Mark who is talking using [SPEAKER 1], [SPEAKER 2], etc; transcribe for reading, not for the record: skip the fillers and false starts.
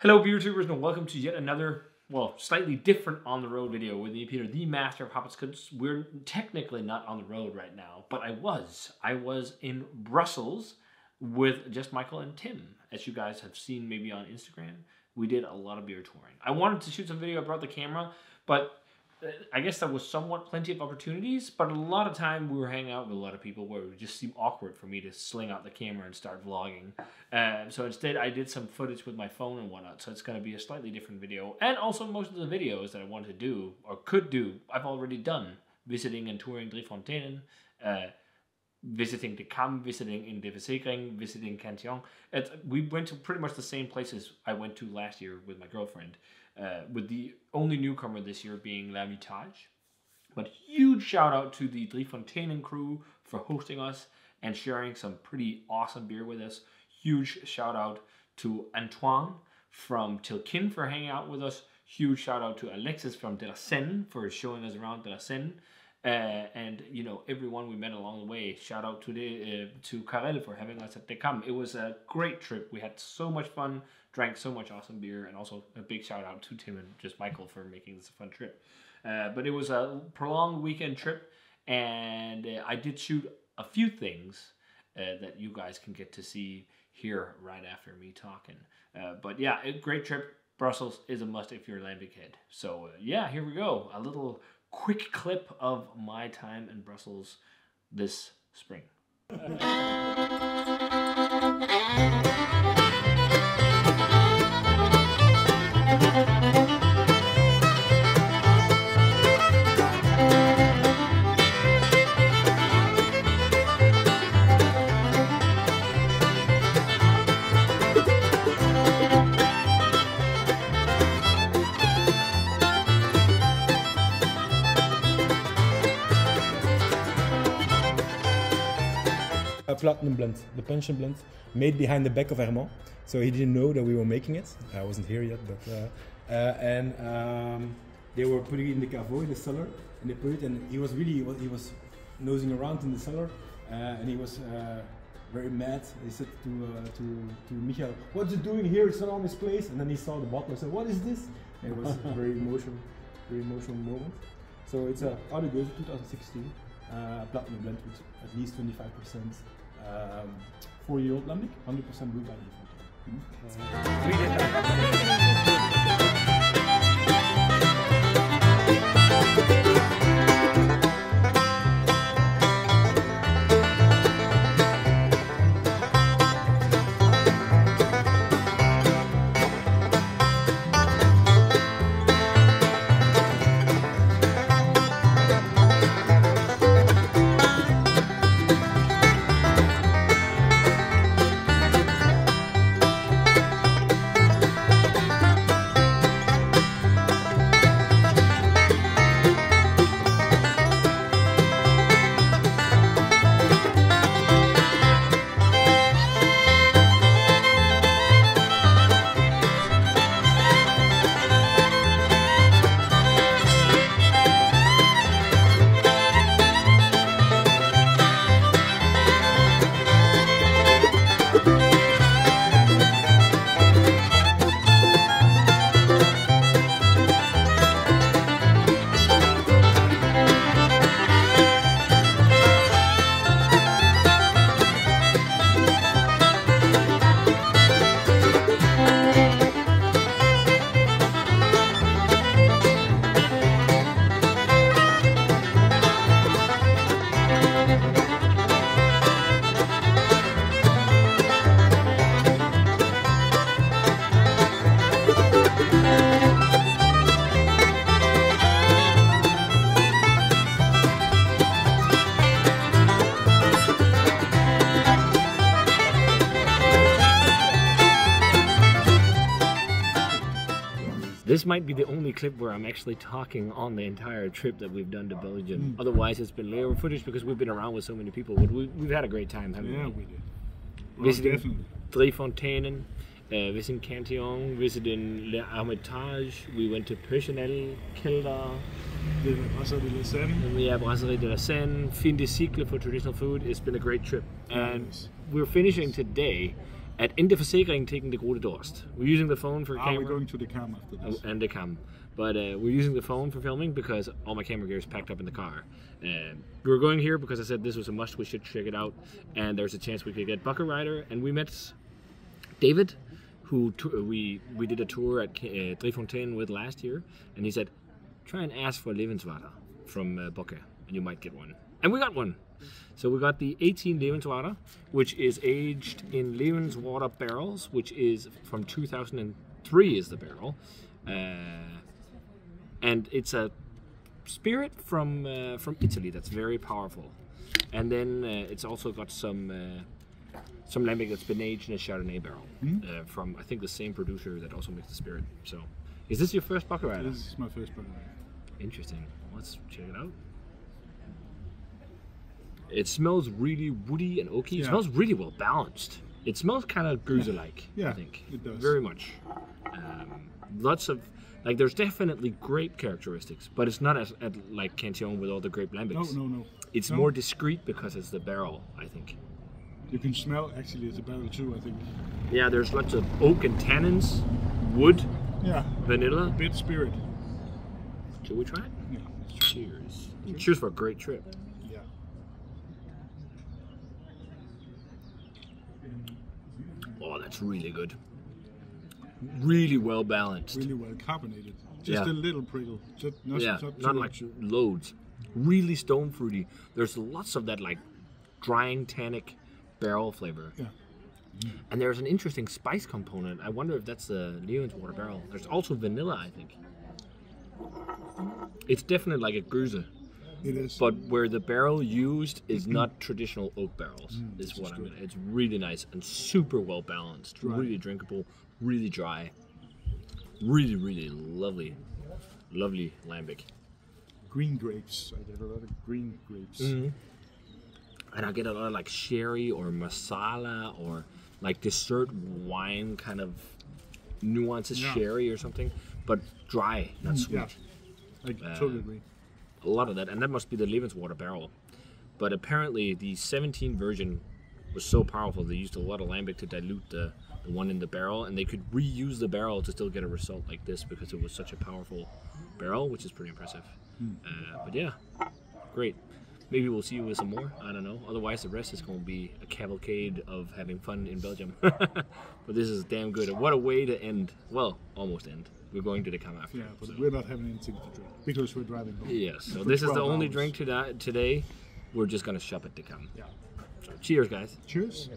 [SPEAKER 1] Hello YouTubers and welcome to yet another, well, slightly different on the road video with me, Peter, the master of Hoppets, because we're technically not on the road right now, but I was in Brussels with just Michael and Tim. As you guys have seen maybe on Instagram, we did a lot of beer touring. I wanted to shoot some video, I brought the camera, but I guess there was somewhat plenty of opportunities, but a lot of time we were hanging out with a lot of people where it would just seem awkward for me to sling out the camera and start vlogging. So instead I did some footage with my phone and whatnot, so it's going to be a slightly different video. And also most of the videos that I wanted to do, or could do, I've already done. Visiting and touring Fonteinen, visiting the Kam, visiting in the Verzekering, visiting Cantillon. We went to pretty much the same places I went to last year with my girlfriend. With the only newcomer this year being Lambic. But huge shout out to the Fonteinen crew for hosting us and sharing some pretty awesome beer with us. Huge shout out to Antoine from Tilkin for hanging out with us. Huge shout out to Alexis from De La Senne for showing us around De La Senne. And you know, everyone we met along the way. Shout out to Karel for having us at the Kam. It was a great trip. We had so much fun, drank so much awesome beer, and also a big shout out to Tim and just Michael for making this a fun trip. But it was a prolonged weekend trip, and I did shoot a few things that you guys can get to see here right after me talking. But yeah, a great trip. Brussels is a must if you're a Lambic head. So yeah, here we go. A little quick clip of my time in Brussels this spring.
[SPEAKER 2] Platinum blend, the pension blend, made behind the back of Herman. So he didn't know that we were making it. I wasn't here yet, but they were putting it in the caveau in the cellar, and they put it. And he was nosing around in the cellar, and he was very mad. He said to Michael, "What's it doing here? It's not on this place." And then he saw the bottle and said, "What is this?" And it was a very emotional moment. So it's a Oude Geuze 2016 platinum blend with at least 25%. 4-year-old Lambic, 100% blue by
[SPEAKER 1] This might be the only clip where I'm actually talking on the entire trip that we've done to Belgium. Otherwise, it's been layover footage because we've been around with so many people. But we've had a great time, haven't we?
[SPEAKER 3] Yeah, we did.
[SPEAKER 1] Visiting Fonteinen, visiting Cantillon, visiting Hermitage. We went to Pajottenland, Kelder.
[SPEAKER 3] The Brasserie De La Senne.
[SPEAKER 1] Yeah, Brasserie De La Senne, fin de cycle for traditional food. It's been a great trip. And we're finishing today in the Verzekering, taking the Grote Dorst. We're using the phone for camera.
[SPEAKER 3] We're going to the cam after this.
[SPEAKER 1] And the cam. But we're using the phone for filming because all my camera gear is packed up in the car. We were going here because I said this was a must, we should check it out. And there's a chance we could get Bucket Rider. And we met David, who we did a tour at Fonteinen with last year. And he said, try and ask for Levenswater from Bukke, and you might get one. And we got one. So we got the 18 Levenswater, which is aged in Levenswater barrels, which is from 2003 is the barrel. And it's a spirit from Italy that's very powerful. And then it's also got some lambic that's been aged in a Chardonnay barrel from, I think, the same producer that also makes the spirit. So, is this your first Bucket Rider?
[SPEAKER 3] This is my first Bucket Rider.
[SPEAKER 1] Interesting. Let's check it out. It smells really woody and oaky. It smells really well balanced. It smells kind of Goose-like, I think.
[SPEAKER 3] It does.
[SPEAKER 1] Very much. Lots of, like, there's definitely grape characteristics, but it's not as like Cantillon with all the grape lambics.
[SPEAKER 3] No.
[SPEAKER 1] It's more discreet because it's the barrel, I think.
[SPEAKER 3] You can smell, actually, it's a barrel too, I think.
[SPEAKER 1] Yeah, there's lots of oak and tannins, wood, vanilla.
[SPEAKER 3] Bit spirit.
[SPEAKER 1] Should we try it?
[SPEAKER 3] Yeah.
[SPEAKER 1] Cheers. Cheers for a great trip.
[SPEAKER 3] Yeah.
[SPEAKER 1] Oh, that's really good. Really well balanced.
[SPEAKER 3] Really well carbonated. Just a little prickle. Just
[SPEAKER 1] not like loads. Really stone fruity. There's lots of that like drying tannic barrel flavor.
[SPEAKER 3] Yeah.
[SPEAKER 1] And there's an interesting spice component. I wonder if that's the Levenswater barrel. There's also vanilla, I think. It's definitely like a Goose.
[SPEAKER 3] It is.
[SPEAKER 1] But where the barrel used is not traditional oak barrels, is what I mean. It's really nice and super well balanced.
[SPEAKER 3] Right.
[SPEAKER 1] Really drinkable, really dry. Really, really lovely lambic.
[SPEAKER 3] Green grapes. I get a lot of green grapes.
[SPEAKER 1] And I get a lot of like sherry or masala or like dessert wine kind of nuances, sherry or something, but dry, not sweet.
[SPEAKER 3] Yeah, I totally agree.
[SPEAKER 1] A lot of that, and that must be the Levenswater barrel. But apparently the 17 version was so powerful they used a lot of lambic to dilute the one in the barrel, and they could reuse the barrel to still get a result like this because it was such a powerful barrel, which is pretty impressive. But yeah, great. Maybe we'll see you with some more, I don't know. Otherwise the rest is going to be a cavalcade of having fun in Belgium. But this is damn good. What a way to end, well, almost end. We're going to the Cam after.
[SPEAKER 3] Yeah, but we're not having anything to drink because we're driving home.
[SPEAKER 1] Yes, so this is the only drink today. We're just going to shop at the Cam.
[SPEAKER 3] Yeah.
[SPEAKER 1] So cheers, guys.
[SPEAKER 3] Cheers.